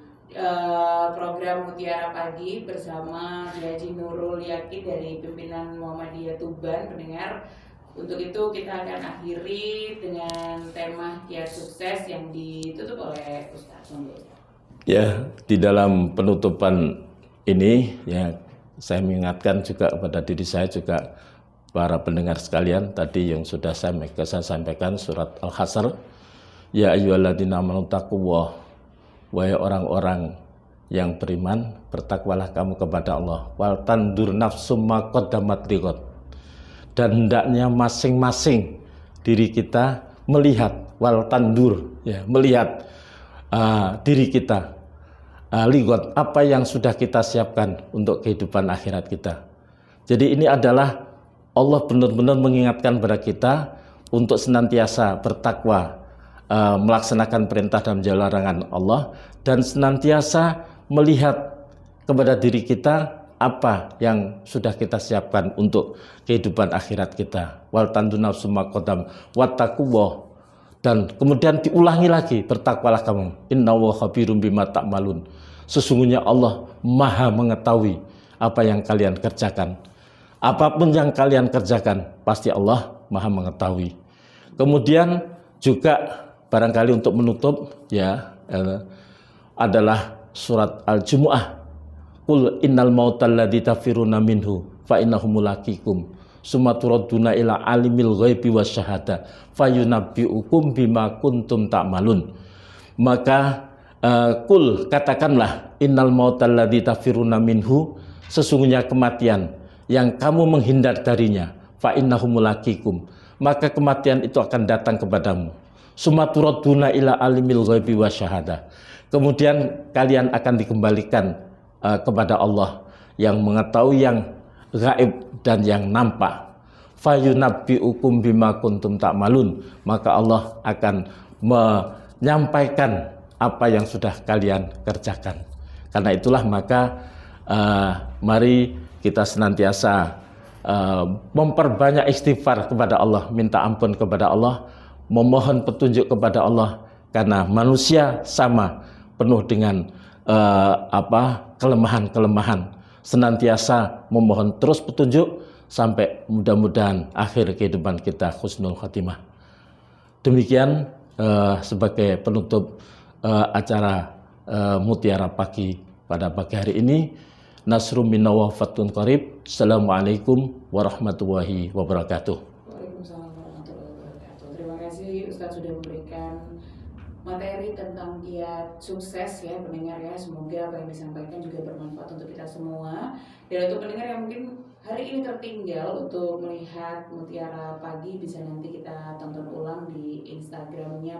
program Mutiara Pagi bersama Haji Nurul Yakin dari pimpinan Muhammadiyah Tuban, pendengar. Untuk itu kita akan akhiri dengan tema Giat Sukses yang ditutup oleh Ustadz. Ya, di dalam penutupan ini ya saya mengingatkan juga kepada diri saya juga, para pendengar sekalian, tadi yang sudah saya sampaikan surat Al-Hasr, ya ayyuhalladzina amanu taqullah, wahai orang-orang yang beriman, bertakwalah kamu kepada Allah, wal tandur nafsum ma qaddamat lighad, dan hendaknya masing-masing diri kita melihat, wal tandur, ya, melihat diri kita, lighad, apa yang sudah kita siapkan untuk kehidupan akhirat kita. Jadi ini adalah Allah benar-benar mengingatkan kepada kita untuk senantiasa bertakwa, melaksanakan perintah dan menjauhi larangan Allah, dan senantiasa melihat kepada diri kita apa yang sudah kita siapkan untuk kehidupan akhirat kita. Wal tanduna summa qadam wattaqullah, dan kemudian diulangi lagi, bertakwalah kamu, innallaha khabirum bima ta'malun, sesungguhnya Allah Maha mengetahui apa yang kalian kerjakan. Apapun yang kalian kerjakan, pasti Allah Maha mengetahui. Kemudian juga barangkali untuk menutup, ya, adalah surat Al-Jumu'ah. Qul innal mautal ladzi tafiruna minhu fa innahu mulaqikum summa turadduna ila alimil ghaibi wasyahada fayunabbiukum bima kuntum ta'malun. Maka qul, katakanlah, innal mautal ladzi tafiruna minhu, sesungguhnya kematian yang kamu menghindar darinya, fa innahu mulaqikum, maka kematian itu akan datang kepadamu. Summa turadduna ila alimil ghaibi wasyahada, kemudian kalian akan dikembalikan kepada Allah yang mengetahui yang gaib dan yang nampak. Fayunabbiukum bima kuntum ta'malun, maka Allah akan menyampaikan apa yang sudah kalian kerjakan. Karena itulah maka mari kita senantiasa memperbanyak istighfar kepada Allah, minta ampun kepada Allah, memohon petunjuk kepada Allah, karena manusia sama, penuh dengan kelemahan-kelemahan. Senantiasa memohon terus petunjuk sampai mudah-mudahan akhir kehidupan kita husnul khatimah. Demikian sebagai penutup acara Mutiara Pagi pada pagi hari ini. Nasrum minna wa fatun qarib. Assalamualaikum warahmatullahi wabarakatuh. Waalaikumsalam warahmatullahi wabarakatuh. Terima kasih Ustadz sudah memberikan materi tentang kiat sukses, ya pendengar, ya. Semoga apa yang disampaikan juga bermanfaat untuk kita semua. Dan untuk pendengar yang mungkin hari ini tertinggal untuk melihat Mutiara Pagi, bisa nanti kita tonton ulang di Instagramnya